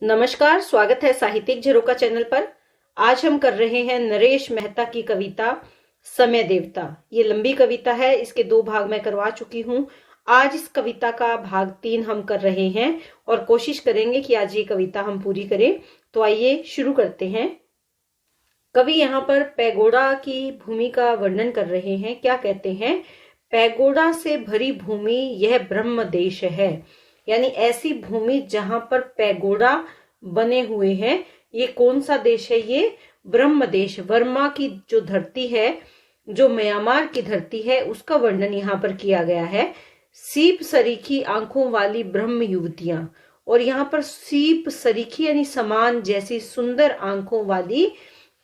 नमस्कार, स्वागत है साहित्यिक झरोका चैनल पर। आज हम कर रहे हैं नरेश मेहता की कविता समय देवता। ये लंबी कविता है, इसके 2 भाग मैं करवा चुकी हूँ। आज इस कविता का भाग 3 हम कर रहे हैं और कोशिश करेंगे कि आज ये कविता हम पूरी करें। तो आइए शुरू करते हैं। कवि यहाँ पर पैगोडा की भूमि का वर्णन कर रहे हैं। क्या कहते हैं? पैगोडा से भरी भूमि यह ब्रह्म देश है। यानी ऐसी भूमि जहां पर पैगोडा बने हुए हैं। ये कौन सा देश है? ये ब्रह्म देश, वर्मा की जो धरती है, जो म्यांमार की धरती है, उसका वर्णन यहाँ पर किया गया है। सीप सरीखी आंखों वाली ब्रह्म युवतियां, और यहाँ पर सीप सरीखी यानी समान जैसी सुंदर आंखों वाली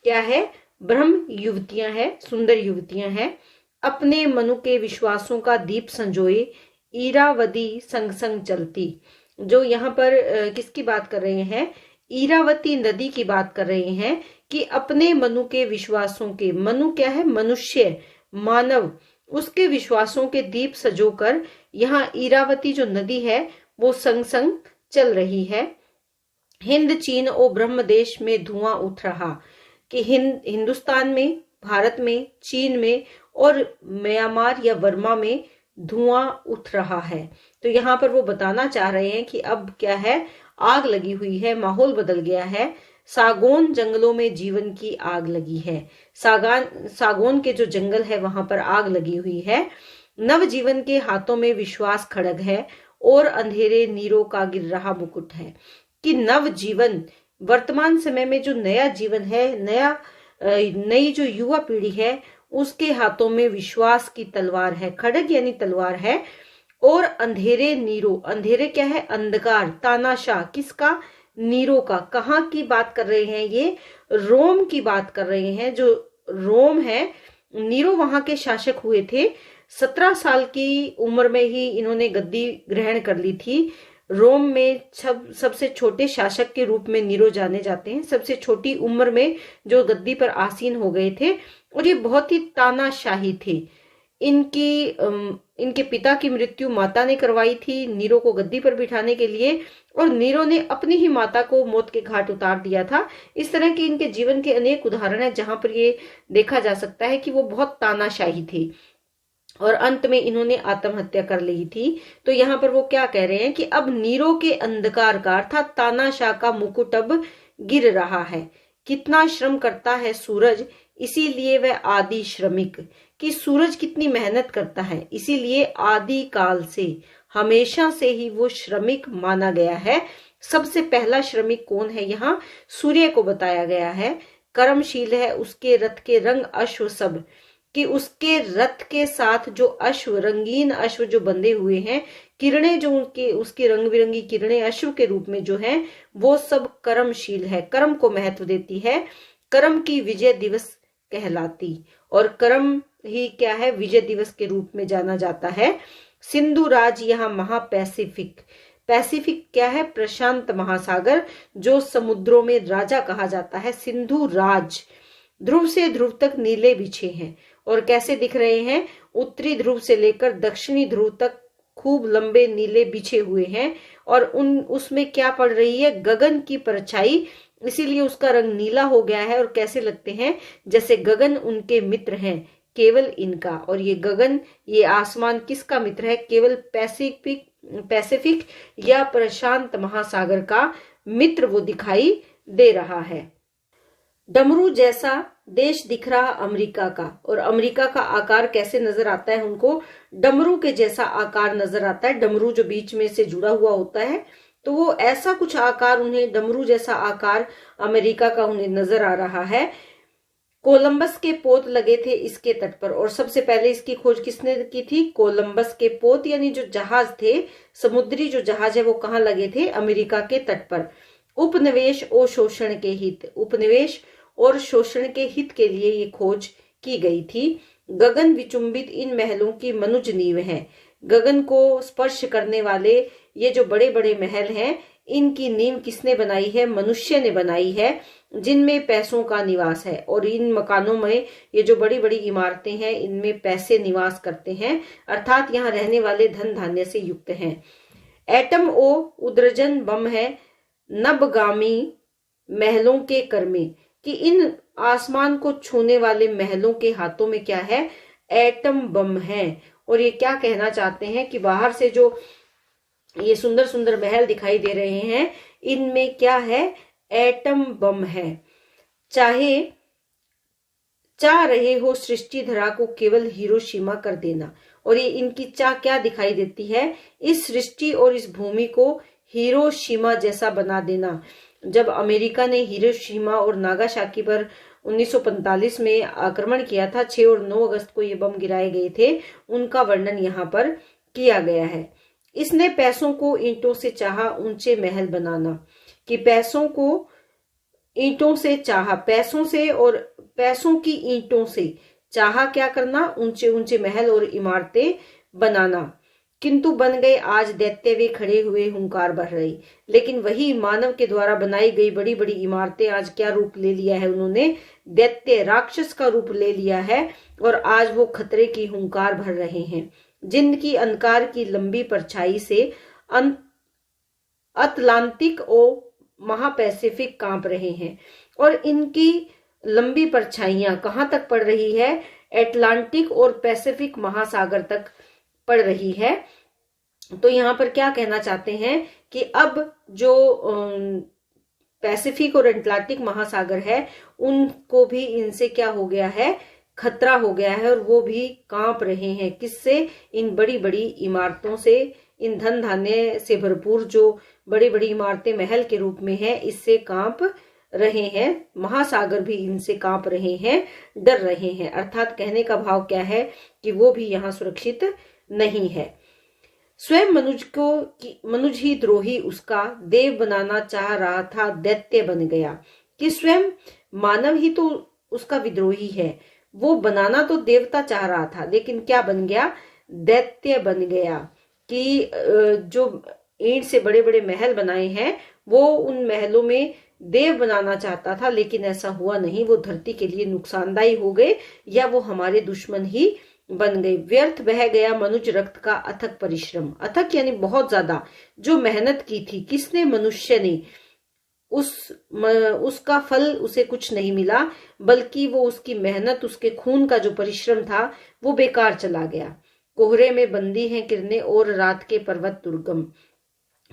क्या है? ब्रह्म युवतियां है, सुंदर युवतियां हैं। अपने मनु के विश्वासों का दीप संजोए ईरावती संग संग चलती। जो यहाँ पर किसकी बात कर रहे हैं? ईरावती नदी की बात कर रहे हैं कि अपने मनु के विश्वासों के, मनु क्या है? मनुष्य, मानव, उसके विश्वासों के दीप सजोकर यहाँ ईरावती जो नदी है वो संग संग चल रही है। हिंद चीन और ब्रह्म देश में धुआं उठ रहा, कि हिंदुस्तान में, भारत में, चीन में और म्यांमार या वर्मा में धुआं उठ रहा है। तो यहाँ पर वो बताना चाह रहे हैं कि अब क्या है? आग लगी हुई है, माहौल बदल गया है। सागौन जंगलों में जीवन की आग लगी है। सागौन के जो जंगल है वहां पर आग लगी हुई है। नव जीवन के हाथों में विश्वास खड़ग है और अंधेरे नीरों का गिर रहा मुकुट है। कि नव जीवन, वर्तमान समय में जो नया जीवन है, नई जो युवा पीढ़ी है, उसके हाथों में विश्वास की तलवार है। खड़ग यानी तलवार है। और अंधेरे नीरो, अंधेरे क्या है? अंधकार, तानाशाह, किसका? नीरो का। कहाँ की बात कर रहे हैं? ये रोम की बात कर रहे हैं। जो रोम है, नीरो वहां के शासक हुए थे। 17 साल की उम्र में ही इन्होंने गद्दी ग्रहण कर ली थी। रोम में सबसे छोटे शासक के रूप में नीरो जाने जाते हैं। सबसे छोटी उम्र में जो गद्दी पर आसीन हो गए थे, और ये बहुत ही तानाशाही थे। इनके पिता की मृत्यु माता ने करवाई थी नीरो को गद्दी पर बिठाने के लिए, और नीरो ने अपनी ही माता को मौत के घाट उतार दिया था। इस तरह के इनके जीवन के अनेक उदाहरण हैं जहां पर ये देखा जा सकता है कि वो बहुत तानाशाही थे और अंत में इन्होंने आत्महत्या कर ली थी। तो यहाँ पर वो क्या कह रहे हैं कि अब नीरो के अंधकार का अर्थात तानाशाह का मुकुट अब गिर रहा है। कितना श्रम करता है सूरज, इसीलिए वह आदि श्रमिक। कि सूरज कितनी मेहनत करता है, इसीलिए आदि काल से, हमेशा से ही वो श्रमिक माना गया है। सबसे पहला श्रमिक कौन है? यहाँ सूर्य को बताया गया है। कर्मशील है उसके रथ के रंग अश्व सब, कि उसके रथ के साथ जो अश्व, रंगीन अश्व जो बंधे हुए हैं, किरणें जो उसकी रंग बिरंगी किरणें अश्व के रूप में जो हैं, वो सब कर्मशील है, कर्म को महत्व देती है। कर्म की विजय दिवस कहलाती, और कर्म ही क्या है? विजय दिवस के रूप में जाना जाता है। सिंधु राज यहाँ महा पैसिफिक, पैसिफिक क्या है? प्रशांत महासागर, जो समुद्रों में राजा कहा जाता है। सिंधु राज, ध्रुव से ध्रुव तक नीले बिछे हैं। और कैसे दिख रहे हैं? उत्तरी ध्रुव से लेकर दक्षिणी ध्रुव तक खूब लंबे नीले बिछे हुए हैं। और उसमें क्या पड़ रही है? गगन की परछाई, इसीलिए उसका रंग नीला हो गया है। और कैसे लगते हैं? जैसे गगन उनके मित्र हैं, केवल इनका। और ये गगन, ये आसमान किसका मित्र है? केवल पैसिफिक या प्रशांत महासागर का मित्र वो दिखाई दे रहा है। डमरू जैसा देश दिख रहा अमेरिका का, और अमेरिका का आकार कैसे नजर आता है उनको? डमरू के जैसा आकार नजर आता है। डमरू जो बीच में से जुड़ा हुआ होता है, तो वो ऐसा कुछ आकार, उन्हें डमरू जैसा आकार अमेरिका का उन्हें नजर आ रहा है। कोलंबस के पोत लगे थे इसके तट पर, और सबसे पहले इसकी खोज किसने की थी? कोलंबस के पोत यानी जो जहाज थे, समुद्री जो जहाज है, वो कहाँ लगे थे? अमेरिका के तट पर। उपनिवेश और शोषण के हित, उपनिवेश और शोषण के हित के लिए ये खोज की गई थी। गगन विचुंबित इन महलों की मनुज नींव है। गगन को स्पर्श करने वाले ये जो बड़े बड़े महल हैं, इनकी नींव किसने बनाई है? मनुष्य ने बनाई है, जिनमें पैसों का निवास है। और इन मकानों में ये जो बड़ी बड़ी इमारतें हैं, इनमें पैसे निवास करते हैं, अर्थात यहाँ रहने वाले धन धान्य से युक्त हैं। एटम ओ उद्रजन बम है, नभगामी महलों के कर्मे, कि इन आसमान को छूने वाले महलों के हाथों में क्या है, एटम बम है। और ये क्या कहना चाहते हैं कि बाहर से जो ये सुंदर सुंदर महल दिखाई दे रहे हैं, इनमें क्या है, एटम बम है। चाह रहे हो सृष्टि धरा को केवल हिरोशिमा कर देना। और ये इनकी चाह क्या दिखाई देती है, इस सृष्टि और इस भूमि को हिरोशिमा जैसा बना देना। जब अमेरिका ने हिरोशिमा और नागासाकी पर 1945 में आक्रमण किया था, 6 और 9 अगस्त को ये बम गिराए गए थे, उनका वर्णन यहाँ पर किया गया है। इसने पैसों को ईंटों से चाहा ऊंचे महल बनाना, कि पैसों को ईंटों से चाहा, पैसों से और पैसों की ईंटों से चाहा क्या करना, ऊंचे ऊंचे महल और इमारतें बनाना। किंतु बन गए आज दैत्य वे खड़े हुए हुंकार भर रही। लेकिन वही मानव के द्वारा बनाई गई बड़ी बड़ी इमारतें आज क्या रूप ले लिया है, उन्होंने दैत्य राक्षस का रूप ले लिया है। और आज वो खतरे की हुंकार भर रहे हैं, जिनकी अंधकार की लंबी परछाई से अटलांटिक और महापैसिफिक कांप रहे हैं। और इनकी लंबी परछाइयां कहां तक पड़ रही है, अटलांटिक और पैसिफिक महासागर तक पड़ रही है। तो यहाँ पर क्या कहना चाहते हैं कि अब जो पैसिफिक और अटलांटिक महासागर है, उनको भी इनसे क्या हो गया है, खतरा हो गया है। और वो भी कांप रहे हैं, किससे, इन बड़ी बड़ी इमारतों से, इन धन धान्य से भरपूर जो बड़ी बड़ी इमारतें महल के रूप में है, इससे कांप रहे हैं। महासागर भी इनसे कांप रहे हैं, डर रहे हैं। अर्थात कहने का भाव क्या है कि वो भी यहाँ सुरक्षित नहीं है। स्वयं मनुज ही द्रोही उसका देव बनाना चाह रहा था, दैत्य बन गया। कि स्वयं मानव ही तो उसका विद्रोही है, वो बनाना तो देवता चाह रहा था, लेकिन क्या बन गया, दैत्य बन गया। कि जो ईंट से बड़े बड़े महल बनाए हैं, वो उन महलों में देव बनाना चाहता था, लेकिन ऐसा हुआ नहीं। वो धरती के लिए नुकसानदायी हो गए, या वो हमारे दुश्मन ही बन गए। व्यर्थ बह गया मनुज रक्त का अथक परिश्रम। अथक यानी बहुत ज्यादा जो मेहनत की थी, किसने, मनुष्य ने। उसका फल उसे कुछ नहीं मिला, बल्कि वो उसकी मेहनत, उसके खून का जो परिश्रम था, वो बेकार चला गया। कोहरे में बंदी हैं किरणें और रात के पर्वत दुर्गम।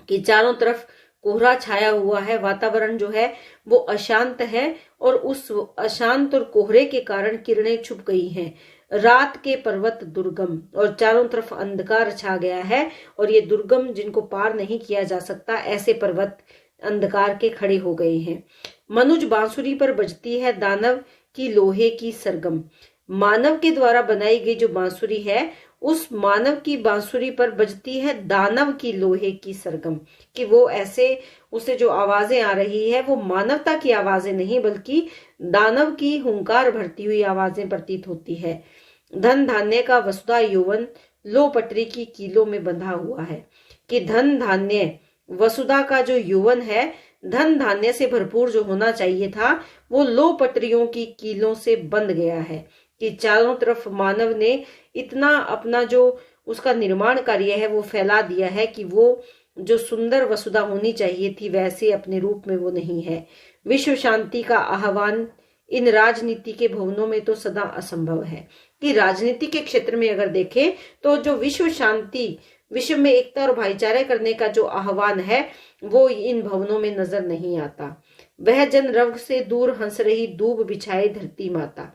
कि चारों तरफ कोहरा छाया हुआ है, वातावरण जो है वो अशांत है, और उस अशांत और कोहरे के कारण किरणें छुप गई हैं। रात के पर्वत दुर्गम, और चारों तरफ अंधकार छा गया है, और ये दुर्गम जिनको पार नहीं किया जा सकता, ऐसे पर्वत अंधकार के खड़े हो गए हैं। मनुज बांसुरी पर बजती है दानव की लोहे की सरगम। मानव के द्वारा बनाई गई जो बांसुरी है, उस मानव की बांसुरी पर बजती है दानव की लोहे की सरगम। कि वो ऐसे, उसे जो आवाजें आ रही है, वो मानवता की आवाजें नहीं, बल्कि दानव की हुंकार भरती हुई आवाजें प्रतीत होती है। धन धान्य का वसुधा यौवन लो पटरी की कीलों में बंधा हुआ है। कि धन धान्य वसुधा का जो यौवन है, धन धान्य से भरपूर जो होना चाहिए था, वो लो पटरियों की कीलों से बंध गया है। कि चारों तरफ मानव ने इतना अपना जो उसका निर्माण कार्य है वो फैला दिया है, कि वो जो सुंदर वसुधा होनी चाहिए थी, वैसे अपने रूप में वो नहीं है। विश्व शांति का आह्वान इन राजनीति के भवनों में तो सदा असंभव है। कि राजनीति के क्षेत्र में अगर देखें तो जो विश्व शांति, विश्व में एकता और भाईचारे करने का जो आह्वान है, वो इन भवनों में नजर नहीं आता। वह जन रव से दूर हंस रही दूब बिछाए धरती माता।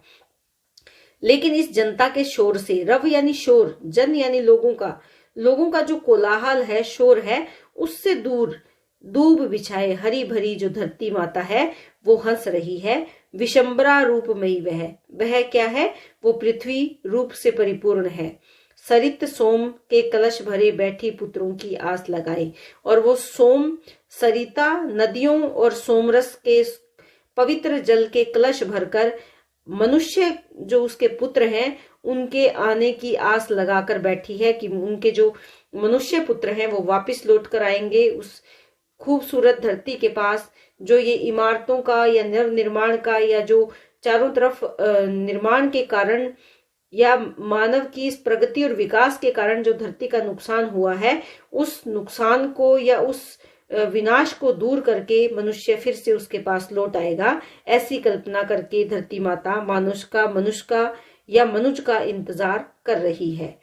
लेकिन इस जनता के शोर से, रव यानी शोर, जन यानी लोगों का जो कोलाहल है, शोर है, उससे दूर दूब बिछाए हरी भरी जो धरती माता है, वो हंस रही है। विशंबरा रूपमयी वह क्या है, वो पृथ्वी रूप से परिपूर्ण है। सरित सोम के कलश भरे बैठी पुत्रों की आस लगाए। और वो सोम, सरिता नदियों और सोमरस के पवित्र जल के कलश भरकर मनुष्य जो उसके पुत्र हैं, उनके आने की आस लगाकर बैठी है, कि उनके जो मनुष्य पुत्र हैं वो वापस लौट कर आएंगे उस खूबसूरत धरती के पास, जो ये इमारतों का या निर्माण का, या जो चारों तरफ निर्माण के कारण या मानव की इस प्रगति और विकास के कारण जो धरती का नुकसान हुआ है, उस नुकसान को या उस विनाश को दूर करके मनुष्य फिर से उसके पास लौट आएगा, ऐसी कल्पना करके धरती माता मनुज का इंतजार कर रही है।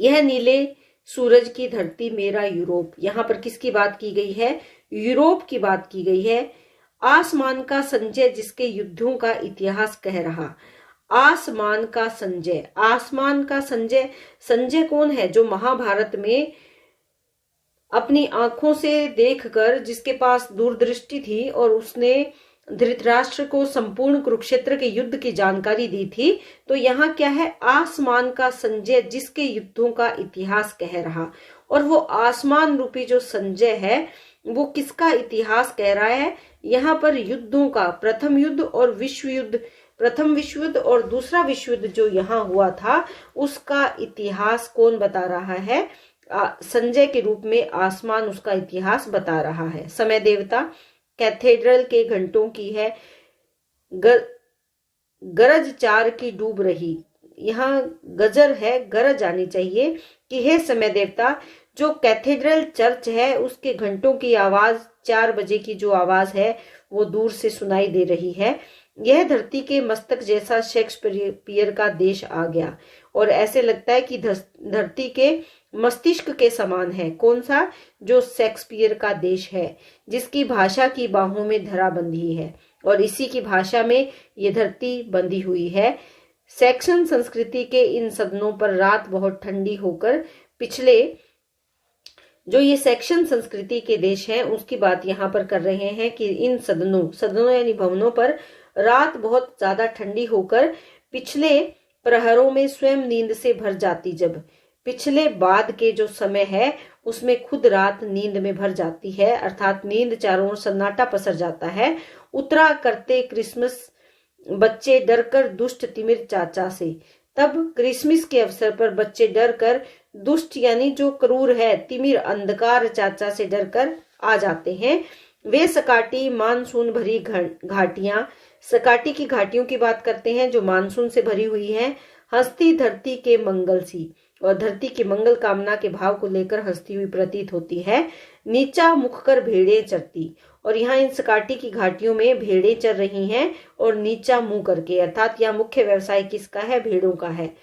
यह नीले सूरज की धरती मेरा यूरोप, यहाँ पर किसकी बात की गई है? यूरोप की बात की गई है। आसमान का संजय जिसके युद्धों का इतिहास कह रहा। आसमान का संजय, आसमान का संजय, संजय कौन है? जो महाभारत में अपनी आंखों से देखकर, जिसके पास दूरदृष्टि थी और उसने धृतराष्ट्र को संपूर्ण कुरुक्षेत्र के युद्ध की जानकारी दी थी। तो यहाँ क्या है? आसमान का संजय जिसके युद्धों का इतिहास कह रहा। और वो आसमान रूपी जो संजय है वो किसका इतिहास कह रहा है? यहाँ पर युद्धों का, प्रथम युद्ध और विश्व युद्ध, प्रथम विश्व युद्ध और दूसरा विश्व युद्ध जो यहाँ हुआ था उसका इतिहास कौन बता रहा है? संजय के रूप में आसमान उसका इतिहास बता रहा है। समय देवता कैथेड्रल के घंटों की है गरज चार की डूब रही। यहाँ गजर है, गरज आनी चाहिए कि हे समय देवता, जो कैथेड्रल चर्च है उसके घंटों की आवाज, 4 बजे की जो आवाज है वो दूर से सुनाई दे रही है। यह धरती के मस्तक जैसा शेक्सपियर का देश आ गया और ऐसे लगता है कि धरती के मस्तिष्क के समान है। कौन सा? जो शेक्सपियर का देश है, जिसकी भाषा की बाहों में धरा बंधी है और इसी की भाषा में ये धरती बंधी हुई है। सेक्शन संस्कृति के इन सदनों पर रात बहुत ठंडी होकर पिछले, जो ये सेक्शन संस्कृति के देश हैं उसकी बात यहाँ पर कर रहे हैं कि इन सदनों यानी भवनों पर रात बहुत ज्यादा ठंडी होकर पिछले प्रहरों में स्वयं नींद से भर जाती। जब पिछले बाद के जो समय है उसमें खुद रात नींद में भर जाती है, अर्थात नींद चारों ओर सन्नाटा पसर जाता है। उतरा करते क्रिसमस बच्चे डरकर दुष्ट तिमिर चाचा से। तब क्रिसमस के अवसर पर बच्चे डरकर, दुष्ट यानी जो क्रूर है, तिमिर अंधकार चाचा से डरकर आ जाते हैं। वे सकाटी मानसून भरी घाटियां, सकाटी की घाटियों की बात करते हैं जो मानसून से भरी हुई है। हंसती धरती के मंगल सी, और धरती की मंगल कामना के भाव को लेकर हंसती हुई प्रतीत होती है। नीचा मुख कर भेड़ें चरती, और यहाँ इन सकाटी की घाटियों में भेड़ें चर रही हैं और नीचा मुंह करके, अर्थात यहाँ मुख्य व्यवसाय किसका है? भेड़ों का है।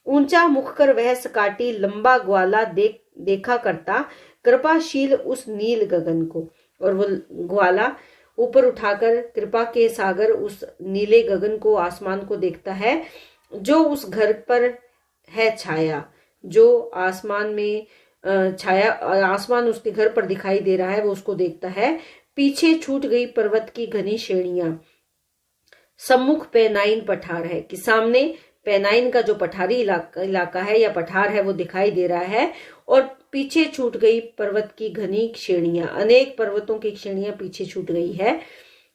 ऊंचा मुख कर वह सकाटी लंबा ग्वाला देखा करता, कृपाशील उस नील गगन को, और वो ग्वाला ऊपर उठाकर कृपा के सागर उस नीले गगन को, आसमान को देखता है जो उस घर पर है छाया, जो आसमान में छाया, आसमान उसके घर पर दिखाई दे रहा है, वो उसको देखता है। पीछे छूट गई पर्वत की घनी श्रेणियां, सम्मुख पेनाइन पठार है, कि सामने पेनाइन का जो पठारी इलाका है या पठार है वो दिखाई दे रहा है, और पीछे छूट गई पर्वत की घनी श्रेणियां, अनेक पर्वतों की श्रेणियां पीछे छूट गई है।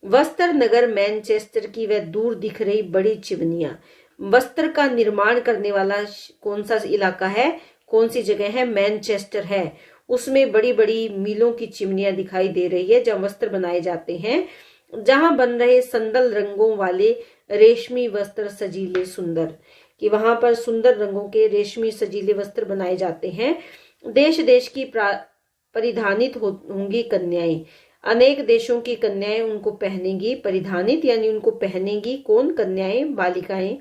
वस्त्र नगर मैनचेस्टर की वह दूर दिख रही बड़ी चिमनियां, वस्त्र का निर्माण करने वाला कौन सा इलाका है, कौन सी जगह है? मैनचेस्टर है। उसमें बड़ी बड़ी मीलों की चिमनियां दिखाई दे रही है जहाँ वस्त्र बनाए जाते हैं, जहां बन रहे संदल रंगों वाले रेशमी वस्त्र सजीले सुंदर, कि वहां पर सुंदर रंगों के रेशमी सजीले वस्त्र बनाए जाते हैं। देश देश की परिधानित होंगी कन्याएं, अनेक देशों की कन्याएं उनको पहनेंगी। परिधानित यानी उनको पहनेंगी कौन? कन्याएं, बालिकाएं।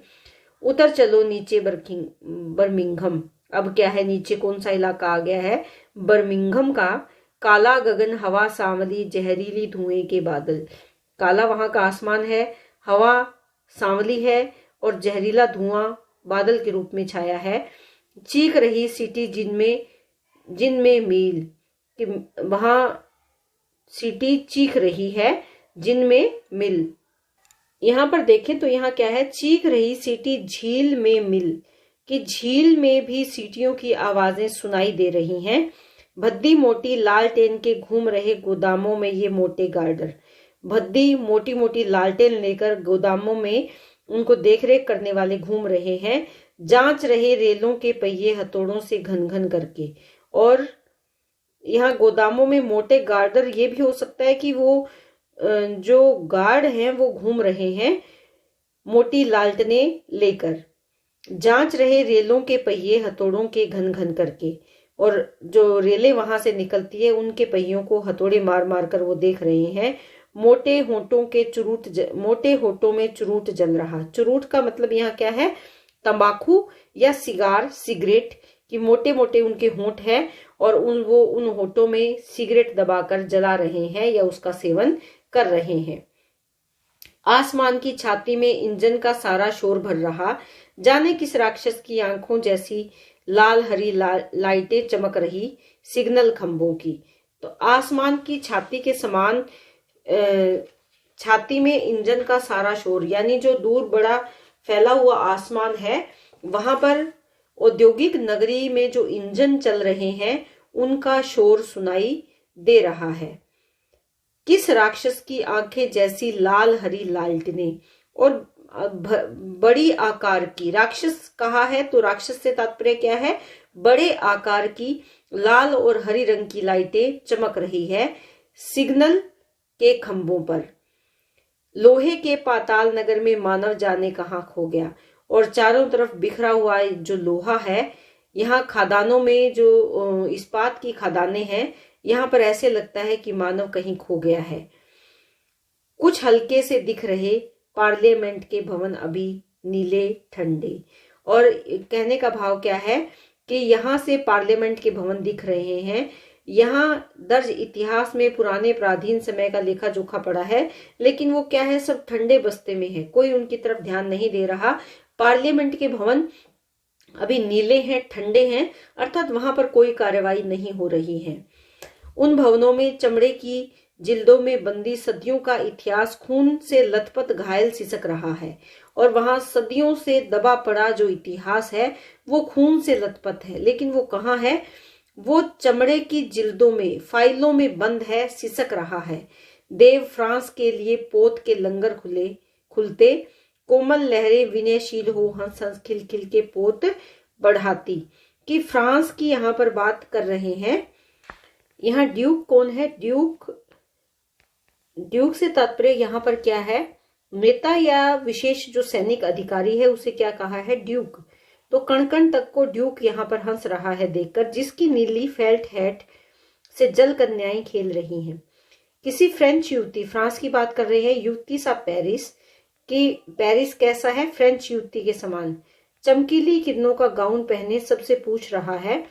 उतर चलो नीचे बर्मिंघम, अब क्या है? नीचे कौन सा इलाका आ गया है? बर्मिंघम का। काला गगन हवा सांवली जहरीली धुएं के बादल, काला वहां का आसमान है, हवा सांवली है और जहरीला धुआं बादल के रूप में छाया है। चीख रही सिटी जिनमें मील, कि वहां सिटी चीख रही है जिनमें मिल। यहाँ पर देखें तो यहाँ क्या है? चीख रही सीटी झील में मिल, कि झील में भी सीटियों की आवाजें सुनाई दे रही हैं। भद्दी मोटी लालटेन के घूम रहे गोदामों में ये मोटे गार्डर, भद्दी मोटी मोटी लालटेन लेकर गोदामों में उनको देखरेख करने वाले घूम रहे हैं। जांच रहे रेलों के पहिए हथौड़ों से घन घन करके, और यहाँ गोदामों में मोटे गार्डर, ये भी हो सकता है कि वो जो गार्ड हैं वो घूम रहे हैं मोटी लालटनें लेकर। जांच रहे रेलों के पहिए हथौड़ों के घन घन करके, और जो रेलें वहां से निकलती है उनके पहियों को हथौड़े मार मार कर वो देख रहे हैं। मोटे होठों में चुरूट जल रहा। चुरूट का मतलब यहाँ क्या है? तंबाकू या सिगरेट की मोटे मोटे उनके होंठ है और वो उन होठों में सिगरेट दबाकर जला रहे हैं या उसका सेवन कर रहे हैं। आसमान की छाती में इंजन का सारा शोर भर रहा। जाने किस राक्षस की आंखों जैसी लाल हरी लाइटें चमक रही सिग्नल खंभों की। तो आसमान की छाती के समान छाती में इंजन का सारा शोर, यानी जो दूर बड़ा फैला हुआ आसमान है वहां पर औद्योगिक नगरी में जो इंजन चल रहे हैं उनका शोर सुनाई दे रहा है। किस राक्षस की आंखें जैसी लाल हरी लालटेनें और बड़ी आकार की। राक्षस कहा है तो राक्षस से तात्पर्य क्या है? बड़े आकार की लाल और हरी रंग की लाइटें चमक रही है सिग्नल के खंभों पर। लोहे के पाताल नगर में मानव जाने कहाँ खो गया। और चारों तरफ बिखरा हुआ जो लोहा है, यहाँ खादानों में जो इस्पात की खदानें हैं, यहाँ पर ऐसे लगता है कि मानव कहीं खो गया है। कुछ हल्के से दिख रहे पार्लियामेंट के भवन अभी नीले ठंडे। और कहने का भाव क्या है कि यहाँ से पार्लियामेंट के भवन दिख रहे हैं। यहाँ दर्ज इतिहास में पुराने प्राचीन समय का लेखा जोखा पड़ा है, लेकिन वो क्या है, सब ठंडे बस्ते में है, कोई उनकी तरफ ध्यान नहीं दे रहा। पार्लियामेंट के भवन अभी नीले हैं, ठंडे हैं, अर्थात वहां पर कोई कार्रवाई नहीं हो रही है। उन भवनों में चमड़े की जिल्दों में बंदी सदियों का इतिहास खून से लथपथ घायल सिसक रहा है। और वहां सदियों से दबा पड़ा जो इतिहास है वो खून से लथपथ है, लेकिन वो कहाँ है? वो चमड़े की जिल्दों में, फाइलों में बंद है, सिसक रहा है। देव फ्रांस के लिए पोत के लंगर खुलते, कोमल लहरें विनयशील हो हंस हंस खिल खिल के पोत बढ़ाती। कि फ्रांस की यहाँ पर बात कर रहे हैं। यहाँ ड्यूक कौन है? ड्यूक से तात्पर्य यहाँ पर क्या है? नेता या विशेष जो सैनिक अधिकारी है उसे क्या कहा है? ड्यूक। तो कण कण तक को ड्यूक यहाँ पर हंस रहा है देखकर, जिसकी नीली फेल्ट हैट से जल कन्याएं खेल रही हैं। किसी फ्रेंच युवती, फ्रांस की बात कर रहे हैं, युवती सा पेरिस की। पेरिस कैसा है? फ्रेंच युवती के समान चमकीली किरणों का गाउन पहने सबसे पूछ रहा है,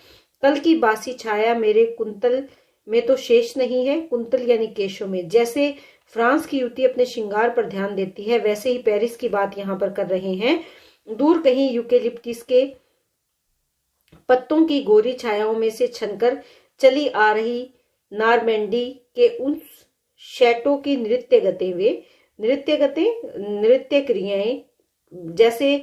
कल की बासी छाया मेरे कुंतल में तो शेष नहीं है। कुंतल यानी केशों में। जैसे फ्रांस की युवती अपने श्रृंगार पर ध्यान देती है, वैसे ही पेरिस की बात यहाँ पर कर रहे हैं। दूर कहीं यूकेलिप्टिस के पत्तों की गोरी छायाओं में से छनकर चली आ रही नारमेंडी के उन शैटों की नृत्य क्रियाएं, जैसे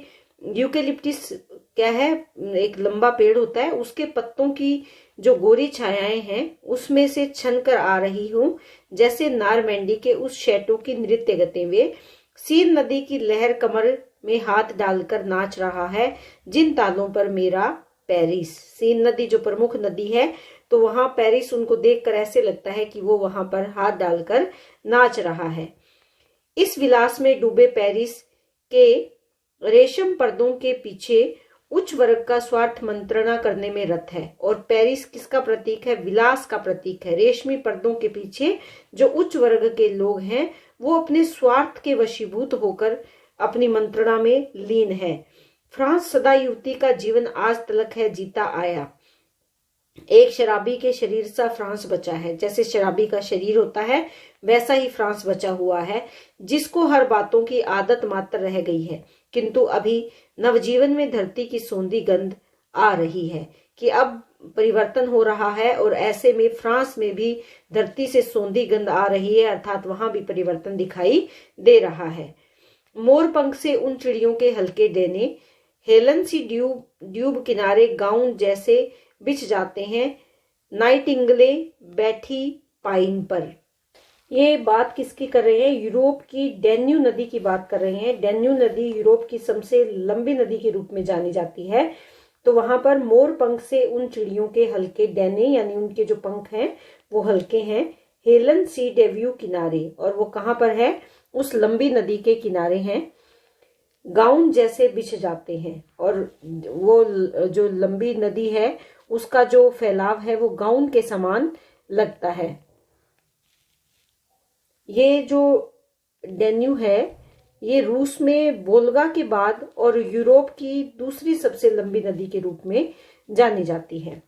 यूकेलिप्टिस क्या है? एक लंबा पेड़ होता है, उसके पत्तों की जो गोरी छायाएं हैं उसमें से छन कर आ रही हूँ, जैसे नारमेंडी के उस शैटों की नृत्य गते वे। सीन नदी की लहर कमर में हाथ डालकर नाच रहा है, जिन तालों पर मेरा पेरिस। सीन नदी जो प्रमुख नदी है, तो वहां पेरिस उनको देखकर ऐसे लगता है कि वो वहां पर हाथ डालकर नाच रहा है। इस विलास में डूबे पेरिस के रेशम पर्दों के पीछे उच्च वर्ग का स्वार्थ मंत्रणा करने में रत है। और पेरिस किसका प्रतीक है? विलास का प्रतीक है। रेशमी पर्दों के पीछे जो उच्च वर्ग के लोग हैं वो अपने स्वार्थ के वशीभूत होकर अपनी मंत्रणा में लीन है। फ्रांस सदा युवती का जीवन आज तलक है जीता आया। एक शराबी के शरीर सा फ्रांस बचा है। जैसे शराबी का शरीर होता है वैसा ही फ्रांस बचा हुआ है, जिसको हर बातों की आदत मात्र रह गई है। किंतु अभी नवजीवन में धरती की सौंधी गंध आ रही है कि अब परिवर्तन हो रहा है, और ऐसे में फ्रांस में भी धरती से सौंधी गंध आ रही है, अर्थात वहां भी परिवर्तन दिखाई दे रहा है। मोर पंख से उन चिड़ियों के हल्के डेने हेलन सी ड्यूब किनारे गाउन जैसे बिछ जाते हैं, नाइटिंगले बैठी पाइन पर। ये बात किसकी कर रहे हैं? यूरोप की डैन्यू नदी की बात कर रहे हैं। डैन्यू नदी यूरोप की सबसे लंबी नदी के रूप में जानी जाती है। तो वहां पर मोर पंख से उन चिड़ियों के हल्के डैने, यानी उनके जो पंख हैं वो हल्के हैं, हेलन सी डेव्यू किनारे, और वो कहाँ पर है? उस लंबी नदी के किनारे हैं, गाउन जैसे बिछ जाते हैं। और वो जो लंबी नदी है उसका जो फैलाव है वो गाउन के समान लगता है। ये जो डेन्यू है ये रूस में वोल्गा के बाद और यूरोप की दूसरी सबसे लंबी नदी के रूप में जानी जाती है।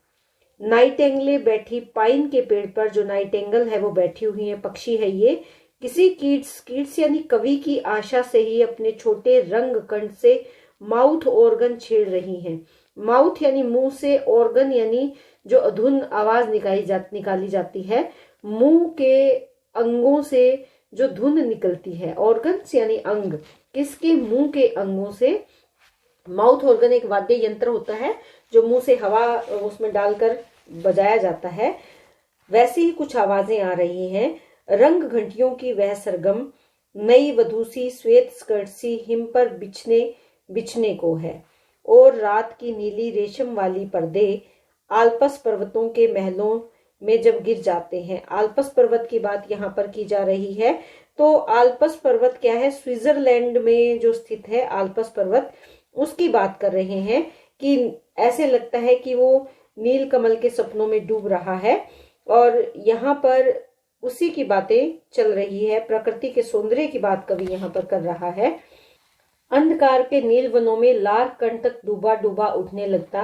नाइटेंगले बैठी पाइन के पेड़ पर, जो नाइटेंगल है वो बैठी हुई है, पक्षी है ये, किसी कीट्स यानी कवि की आशा से ही अपने छोटे रंग कंठ से माउथ ऑर्गन छेड़ रही हैं। माउथ यानी मुंह से, ऑर्गन यानी जो अधुन आवाज निकाली जाती है, मुंह के अंगों से जो धुन निकलती है। ऑर्गन्स यानी अंग, किसके? मुंह के अंगों से। माउथ ऑर्गन एक वाद्य यंत्र होता है जो मुंह से हवा उसमें डालकर बजाया जाता है। वैसे ही कुछ आवाजें आ रही हैं। रंग घंटियों की वह सरगम, नई वधू सी श्वेत स्कर्ट सी हिम पर बिछने को है। और रात की नीली रेशम वाली पर्दे आल्पस पर्वतों के महलों में जब गिर जाते हैं। आल्पस पर्वत की बात यहाँ पर की जा रही है। तो आल्पस पर्वत क्या है? स्विट्जरलैंड में जो स्थित है आल्पस पर्वत, उसकी बात कर रहे हैं कि ऐसे लगता है कि वो नील कमल के सपनों में डूब रहा है। और यहाँ पर उसी की बातें चल रही है, प्रकृति के सौंदर्य की बात कवि यहाँ पर कर रहा है। अंधकार के नील वनों में लार कंठ तक डूबा डूबा उठने लगता,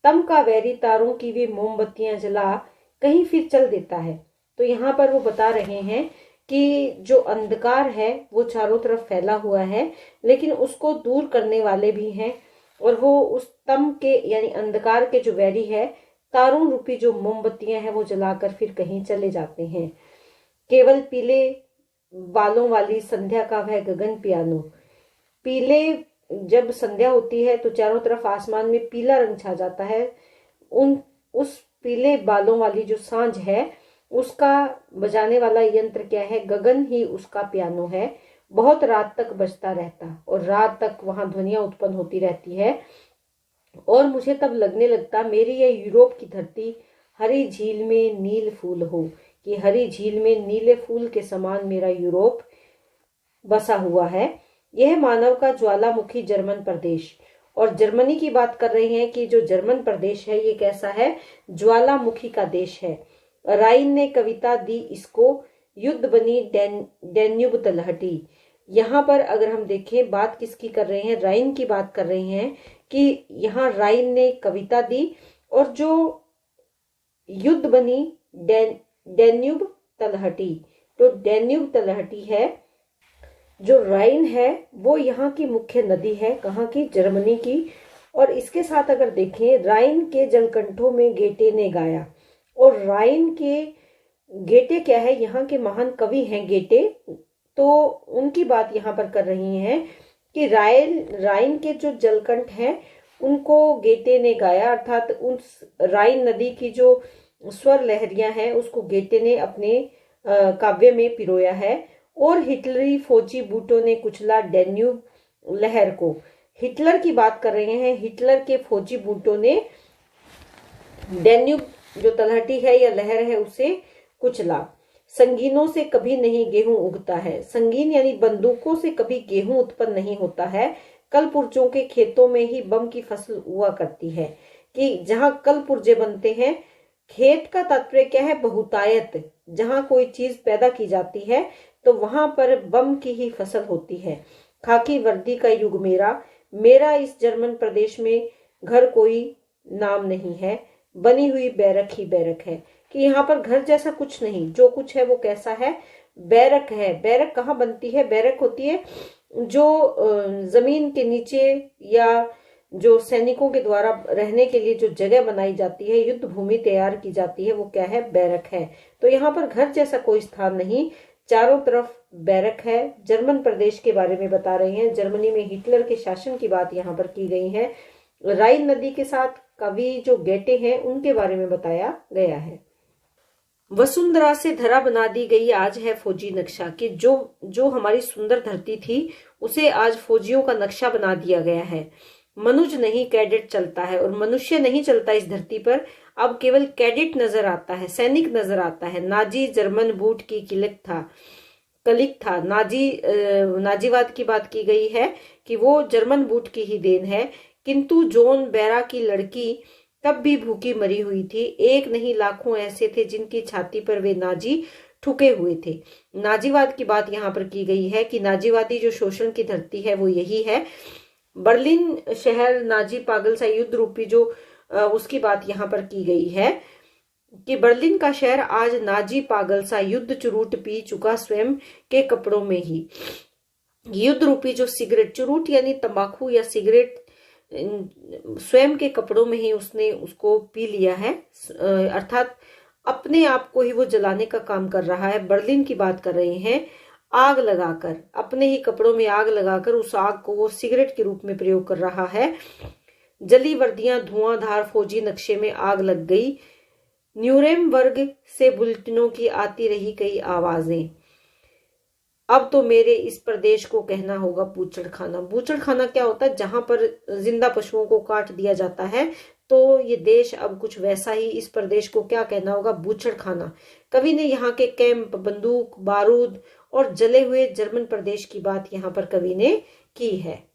तम का वैरी तारों की वे मोमबत्तियां जला कहीं फिर चल देता है। तो यहाँ पर वो बता रहे हैं कि जो अंधकार है वो चारों तरफ फैला हुआ है, लेकिन उसको दूर करने वाले भी हैं। और वो उस तम के यानी अंधकार के जो वैरी है, तारों रूपी जो मोमबत्तियां हैं वो जलाकर फिर कहीं चले जाते हैं। केवल पीले बालों वाली संध्या का वह गगन पियानो। पीले जब संध्या होती है तो चारों तरफ आसमान में पीला रंग छा जाता है। उस पीले बालों वाली जो सांझ है उसका बजाने वाला यंत्र क्या है? गगन ही उसका पियानो है। बहुत रात तक बजता रहता और रात तक वहां ध्वनियां उत्पन्न होती रहती है। और मुझे तब लगने लगता मेरी ये यूरोप की धरती हरी झील में नील फूल हो, कि हरी झील में नीले फूल के समान मेरा यूरोप बसा हुआ है। यह मानव का ज्वालामुखी जर्मन प्रदेश। और जर्मनी की बात कर रहे हैं कि जो जर्मन प्रदेश है ये कैसा है? ज्वालामुखी का देश है। राइन ने कविता दी इसको, युद्ध बनी डैन्यूब तलहटी। यहाँ पर अगर हम देखें बात किसकी कर रहे हैं? राइन की बात कर रहे हैं कि यहाँ राइन ने कविता दी और जो युद्ध बनी डैन्यूब तलहटी। तो डैन्यूब तलहटी है, जो राइन है वो यहाँ की मुख्य नदी है। कहाँ की? जर्मनी की। और इसके साथ अगर देखें, राइन के जलकंठों में गेटे ने गाया। और राइन के गेटे क्या है? यहाँ के महान कवि हैं गेटे। तो उनकी बात यहाँ पर कर रही हैं कि राइन के जो जलकंठ हैं उनको गेटे ने गाया, अर्थात उस राइन नदी की जो स्वर लहरियां हैं उसको गेटे ने अपने काव्य में पिरोया है। और हिटलरी फौजी बूटों ने कुचला डैन्यूब लहर को। हिटलर की बात कर रहे हैं। हिटलर के फौजी बूटों ने डैन्यूब जो तलहटी है या लहर है उसे कुचला। संगीनों से कभी नहीं गेहूं उगता है। संगीन यानी बंदूकों से कभी गेहूं उत्पन्न नहीं होता है। कल पुर्जों के खेतों में ही बम की फसल हुआ करती है। कि जहां कल पुर्जे बनते हैं, खेत का तात्पर्य क्या है? बहुतायत। जहां कोई चीज पैदा की जाती है तो वहां पर बम की ही फसल होती है। खाकी वर्दी का युग मेरा इस जर्मन प्रदेश में घर कोई नाम नहीं है, बनी हुई बैरक ही बैरक है। कि यहाँ पर घर जैसा कुछ नहीं, जो कुछ है वो कैसा है? बैरक है। बैरक कहाँ बनती है? बैरक होती है जो जमीन के नीचे या जो सैनिकों के द्वारा रहने के लिए जो जगह बनाई जाती है, युद्ध भूमि तैयार की जाती है, वो क्या है? बैरक है। तो यहाँ पर घर जैसा कोई स्थान नहीं, चारों तरफ बैरक है। जर्मन प्रदेश के बारे में बता रहे हैं। जर्मनी में हिटलर के शासन की बात यहाँ पर की गई है। राइन नदी के साथ कवि जो गेटे हैं उनके बारे में बताया गया है। वसुंधरा से धरा बना दी गई आज है फौजी नक्शा। कि जो हमारी सुंदर धरती थी उसे आज फौजियों का नक्शा बना दिया गया है। मनुज नहीं कैडेट चलता है, और मनुष्य नहीं चलता इस धरती पर, अब केवल कैडेट नजर आता है, सैनिक नजर आता है। नाजी जर्मन बूट की कलिक था। नाजीवाद की बात की गई है कि वो जर्मन बूट की ही देन है। किंतु जॉन बेरा की लड़की तब भी भूखी मरी हुई थी। एक नहीं लाखों ऐसे थे जिनकी छाती पर वे नाजी ठुके हुए थे। नाजीवाद की बात यहाँ पर की गई है कि नाजीवादी जो शोषण की धरती है वो यही है। बर्लिन शहर नाजी पागल सा युद्ध रूपी जो उसकी बात यहाँ पर की गई है कि बर्लिन का शहर आज नाजी पागल सा युद्ध चुरूट पी चुका स्वयं के कपड़ों में ही। युद्ध रूपी जो सिगरेट, चुरूट यानी तंबाकू या सिगरेट, स्वयं के कपड़ों में ही उसने उसको पी लिया है, अर्थात अपने आप को ही वो जलाने का काम कर रहा है। बर्लिन की बात कर रहे हैं। आग लगाकर, अपने ही कपड़ों में आग लगाकर उस आग को वो सिगरेट के रूप में प्रयोग कर रहा है। जली वर्दियां, धुआंधार फौजी नक्शे में आग लग गई। न्यूरेमबर्ग से बुलेटिनों की आती रही कई आवाजें। अब तो मेरे इस प्रदेश को कहना होगा बूचड़ खाना। बूचड़ खाना क्या होता है? जहां पर जिंदा पशुओं को काट दिया जाता है। तो ये देश अब कुछ वैसा ही, इस प्रदेश को क्या कहना होगा? बूचड़ खाना। कवि ने यहाँ के कैंप, बंदूक, बारूद और जले हुए जर्मन प्रदेश की बात यहाँ पर कवि ने की है।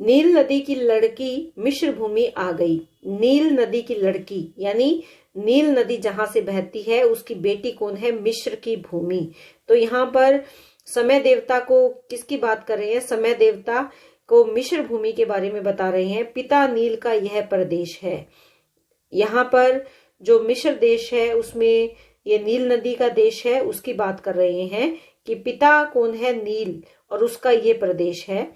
नील नदी की लड़की मिस्र भूमि आ गई। नील नदी की लड़की यानी नील नदी जहां से बहती है उसकी बेटी कौन है? मिस्र की भूमि। तो यहाँ पर समय देवता को किसकी बात कर रहे हैं? समय देवता को मिस्र भूमि के बारे में बता रहे हैं। पिता नील का यह प्रदेश है। यहाँ पर जो मिस्र देश है उसमें ये नील नदी का देश है, उसकी बात कर रहे हैं कि पिता कौन है? नील, और उसका ये प्रदेश है।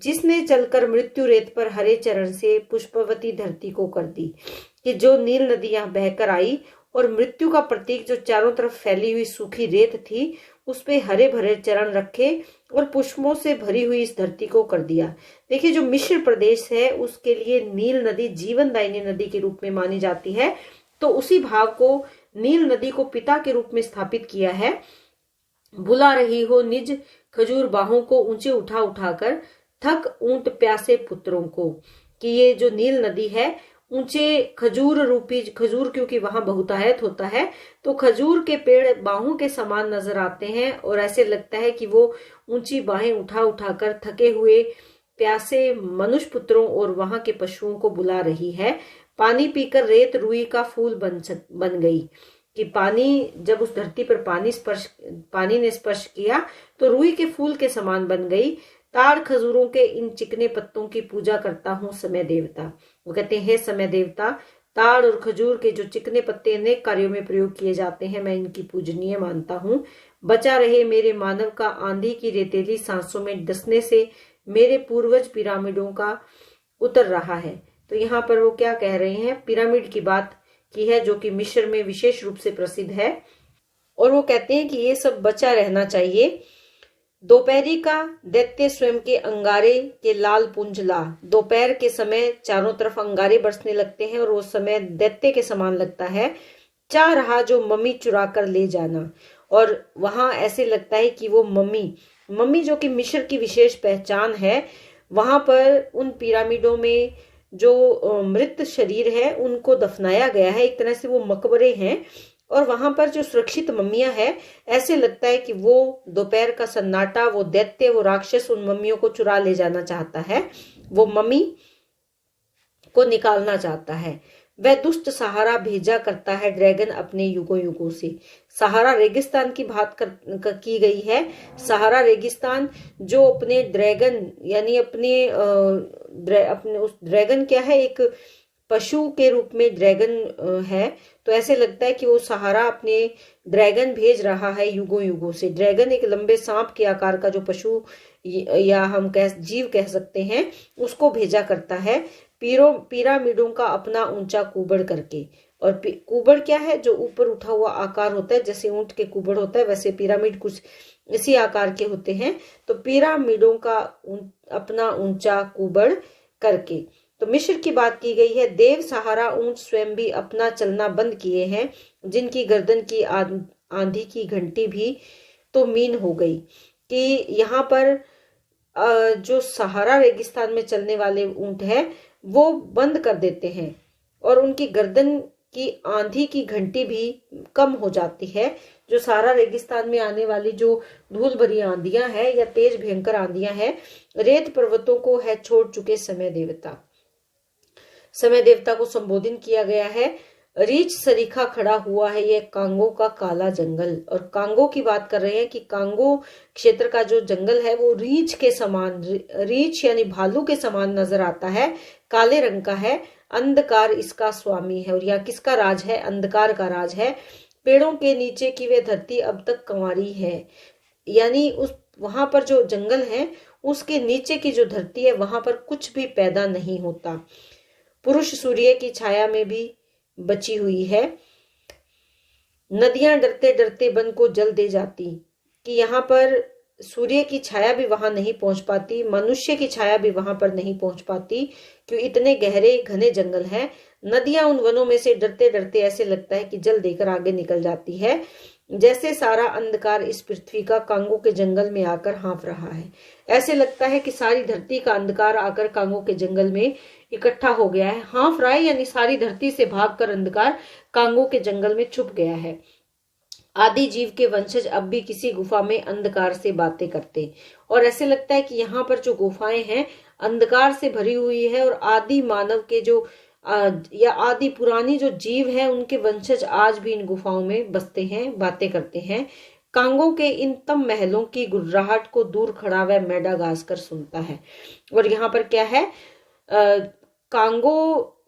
जिसने चलकर मृत्यु रेत पर हरे चरण से पुष्पवती धरती को कर दी। कि जो नील नदी यहाँ बहकर आई और मृत्यु का प्रतीक जो चारों तरफ फैली हुई सूखी रेत थी उस पे हरे भरे चरण रखे और पुष्पों से भरी हुई इस धरती को कर दिया। देखिए, जो मिस्र प्रदेश है उसके लिए नील नदी जीवनदायिनी नदी के रूप में मानी जाती है। तो उसी भाग को, नील नदी को पिता के रूप में स्थापित किया है। बुला रही हो निज खजूर बाहों को ऊंचे उठा उठाकर, थक ऊंट प्यासे पुत्रों को। कि ये जो नील नदी है ऊंचे खजूर रूपी, खजूर क्योंकि वहां बहुतायत होता है तो खजूर के पेड़ बाहों के समान नजर आते हैं और ऐसे लगता है कि वो ऊंची बाहें उठा उठाकर थके हुए प्यासे मनुष्य पुत्रों और वहां के पशुओं को बुला रही है। पानी पीकर रेत रुई का फूल बन गई। कि पानी, जब उस धरती पर पानी ने स्पर्श किया तो रुई के फूल के समान बन गई। ताड़ खजूरों के इन चिकने पत्तों की पूजा करता हूँ समय देवता। वो कहते हैं, समय देवता, ताड़ और खजूर के जो चिकने पत्ते अनेक कार्यों में प्रयोग किए जाते हैं, मैं इनकी पूजनीय मानता हूँ। बचा रहे मेरे मानव का आंधी की रेतीली सांसों में डसने से मेरे पूर्वज पिरामिडों का उतर रहा है। तो यहाँ पर वो क्या कह रहे हैं? पिरामिड की बात की है जो कि मिस्र में विशेष रूप से प्रसिद्ध है। और वो कहते हैं कि ये सब बचा रहना चाहिए। दोपहरी का दैत्य स्वयं के अंगारे के लाल पुंज ला। दोपहर के समय चारों तरफ अंगारे बरसने लगते हैं और वो समय दैत्य के समान लगता है। चाह रहा जो मम्मी चुरा कर ले जाना। और वहां ऐसे लगता है कि वो मम्मी जो कि मिस्र की विशेष पहचान है, वहां पर उन पिरामिडों में जो मृत शरीर है उनको दफनाया गया है। एक तरह से वो मकबरे हैं और वहां पर जो सुरक्षित मम्मियां है, ऐसे लगता है कि वो दोपहर का सन्नाटा, वो दैत्य, वो राक्षस उन मम्मियों को चुरा ले जाना चाहता है, वो मम्मी को निकालना चाहता है। वह दुष्ट सहारा भेजा करता है ड्रैगन अपने युगों युगों से। सहारा रेगिस्तान की बात की गई है। सहारा रेगिस्तान जो अपने ड्रैगन यानी अपने उस ड्रैगन क्या है, एक पशु के रूप में ड्रैगन है। तो ऐसे लगता है कि वो सहारा अपने ड्रैगन भेज रहा है युगों युगों से। ड्रैगन एक लंबे सांप के आकार का जो पशु या हम जीव कह सकते हैं, उसको भेजा करता है पिरामिडों का अपना ऊंचा कुबड़ करके। और कुबड़ क्या है? जो ऊपर उठा हुआ आकार होता है, जैसे ऊंट के कुबड़ होता है वैसे पिरामिड कुछ इसी आकार के होते हैं। तो पिरामिडों का अपना ऊंचा कुबड़ करके। तो मिस्र की बात की गई है। देव सहारा ऊंट स्वयं भी अपना चलना बंद किए हैं, जिनकी गर्दन की आंधी की घंटी भी तो मीन हो गई। कि यहाँ पर जो सहारा रेगिस्तान में चलने वाले ऊंट है वो बंद कर देते हैं और उनकी गर्दन कि आंधी की घंटी भी कम हो जाती है। जो सारा रेगिस्तान में आने वाली जो धूल भरी आंधियां हैं या तेज भयंकर आंधियां हैं, रेत पर्वतों को है छोड़ चुके समय देवता। समय देवता को संबोधित किया गया है। रीछ सरीखा खड़ा हुआ है ये कांगो का काला जंगल। और कांगो की बात कर रहे हैं कि कांगो क्षेत्र का जो जंगल है वो रीछ के समान, रीछ यानी भालू के समान नजर आता है, काले रंग का है। अंधकार इसका स्वामी है। और यह किसका राज है? अंधकार का राज है। पेड़ों के नीचे की वे धरती अब तक कंवारी है, यानी उस वहां पर जो जंगल है उसके नीचे की जो धरती है वहां पर कुछ भी पैदा नहीं होता। पुरुष सूर्य की छाया में भी बची हुई है। नदियां डरते डरते वन को जल दे जाती, कि यहाँ पर सूर्य की छाया भी वहां नहीं पहुंच पाती, मनुष्य की छाया भी वहां पर नहीं पहुंच पाती, क्यों इतने गहरे घने जंगल हैं। नदियां उन वनों में से डरते डरते ऐसे लगता है कि जल देकर आगे निकल जाती है। जैसे सारा अंधकार इस पृथ्वी का कांगो के जंगल में आकर हाँफ रहा है। ऐसे लगता है कि सारी धरती का अंधकार आकर कांगो के जंगल में इकट्ठा हो गया है। हाँफ रहा है यानी सारी धरती से भागकर अंधकार कांगो के जंगल में छुप गया है। आदि जीव के वंशज अब भी किसी गुफा में अंधकार से बातें करते, और ऐसे लगता है कि यहाँ पर जो गुफाएं हैं अंधकार से भरी हुई है, और आदि मानव के जो या आदि पुरानी जो जीव है उनके वंशज आज भी इन गुफाओं में बसते हैं, बातें करते हैं। कांगो के इन तम महलों की गुर्राहट को दूर खड़ा वह मेडागास्कर सुनता है। और यहाँ पर क्या है, कांगो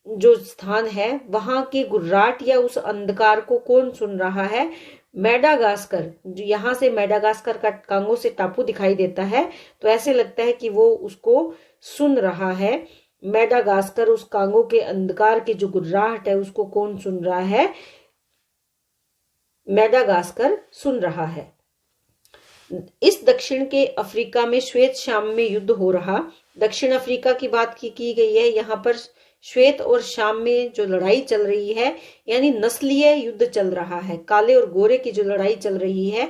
जो स्थान है वहां की गुर्राहट या उस अंधकार को कौन सुन रहा है? मेडागास्कर। जो यहाँ से मेडागास्कर का कांगो से टापू दिखाई देता है, तो ऐसे लगता है कि वो उसको सुन रहा है। मेडागास्कर उस कांगो के अंधकार की जो गुर्राहट है उसको कौन सुन रहा है? मेडागास्कर सुन रहा है। इस दक्षिण के अफ्रीका में श्वेत शाम में युद्ध हो रहा। दक्षिण अफ्रीका की बात की गई है। यहाँ पर श्वेत और शाम में जो लड़ाई चल रही है यानी नस्लीय युद्ध चल रहा है। काले और गोरे की जो लड़ाई चल रही है,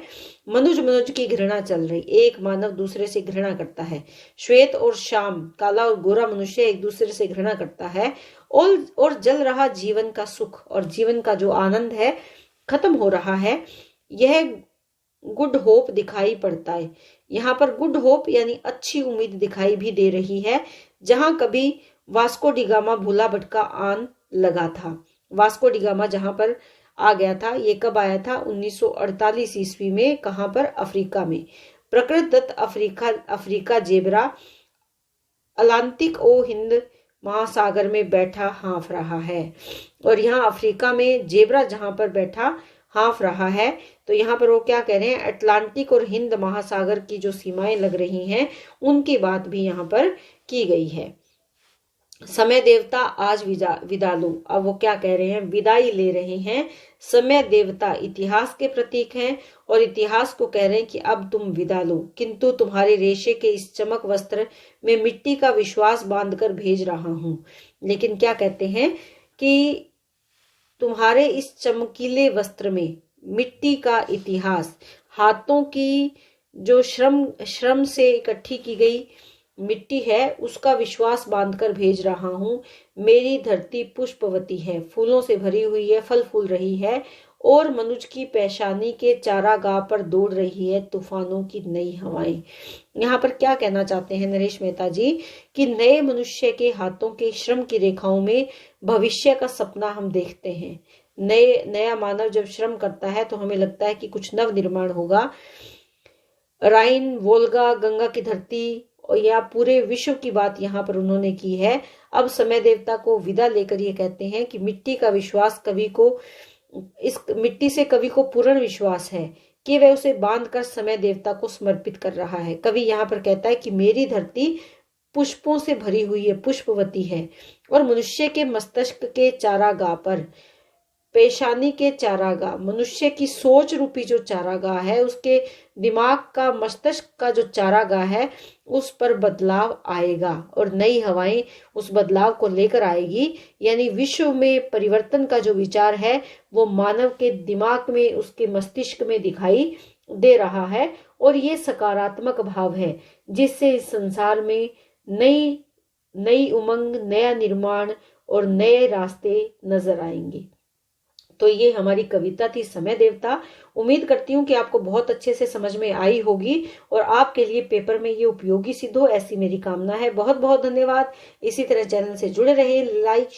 मनुज की घृणा चल रही, एक मानव दूसरे से घृणा करता है। श्वेत और शाम, काला और गोरा मनुष्य एक दूसरे से घृणा करता है। और जल रहा जीवन का सुख और जीवन का जो आनंद है खत्म हो रहा है। यह गुड होप दिखाई पड़ता है। यहाँ पर गुड होप यानी अच्छी उम्मीद दिखाई भी दे रही है। जहां कभी वास्को डिगामा भूला भटका आन लगा था। वास्को डिगामा जहां पर आ गया था, ये कब आया था? 1948 ईस्वी में। कहां पर? अफ्रीका में। प्रकृत दत्त अफ्रीका जेबरा अलांतिक ओ हिंद महासागर में बैठा हाँफ रहा है। और यहाँ अफ्रीका में जेबरा जहां पर बैठा हाँफ रहा है, तो यहाँ पर वो क्या कह रहे हैं? अटलांटिक और हिंद महासागर की जो सीमाएं लग रही हैं उनकी बात भी यहाँ पर की गई है। समय देवता आज विदा लो। अब वो क्या कह रहे हैं? विदाई ले रहे हैं। समय देवता इतिहास के प्रतीक हैं और इतिहास को कह रहे हैं कि अब तुम विदा लो, किंतु तुम्हारे रेशे के इस चमक वस्त्र में मिट्टी का विश्वास बांधकर भेज रहा हूं। लेकिन क्या कहते हैं कि तुम्हारे इस चमकीले वस्त्र में मिट्टी का इतिहास, हाथों की जो श्रम से इकट्ठी की गई मिट्टी है उसका विश्वास बांधकर भेज रहा हूं। मेरी धरती पुष्पवती है, फूलों से भरी हुई है, फल फूल रही है, और मनुज की पेशानी के चारागाह पर दौड़ रही है तूफानों की नई हवाएं। यहाँ पर क्या कहना चाहते हैं नरेश मेहता जी कि नए मनुष्य के हाथों के श्रम की रेखाओं में भविष्य का सपना हम देखते हैं। नया मानव जब श्रम करता है तो हमें लगता है कि कुछ नव निर्माण होगा। राइन, वोल्गा, गंगा की धरती और या पूरे विश्व की बात यहाँ पर उन्होंने की है। अब समय देवता को विदा लेकर ये कहते हैं कि मिट्टी का विश्वास कवि को, इस मिट्टी से कवि को पूर्ण विश्वास है कि वह उसे बांधकर समय देवता को समर्पित कर रहा है। कवि यहाँ पर कहता है कि मेरी धरती पुष्पों से भरी हुई है, पुष्पवती है, और मनुष्य के मस्तिष्क के चारागाह पर, पेशानी के चारागाह, मनुष्य की सोच रूपी जो चारागाह है, उसके दिमाग का, मस्तिष्क का जो चारागाह है, उस पर बदलाव आएगा और नई हवाएं उस बदलाव को लेकर आएगी। यानी विश्व में परिवर्तन का जो विचार है वो मानव के दिमाग में, उसके मस्तिष्क में दिखाई दे रहा है, और ये सकारात्मक भाव है जिससे इस संसार में नई उमंग, नया निर्माण और नए रास्ते नजर आएंगे। तो ये हमारी कविता थी समय देवता। उम्मीद करती हूँ कि आपको बहुत अच्छे से समझ में आई होगी और आपके लिए पेपर में ये उपयोगी सिद्ध हो, ऐसी मेरी कामना है। बहुत बहुत धन्यवाद। इसी तरह चैनल से जुड़े रहे, लाइक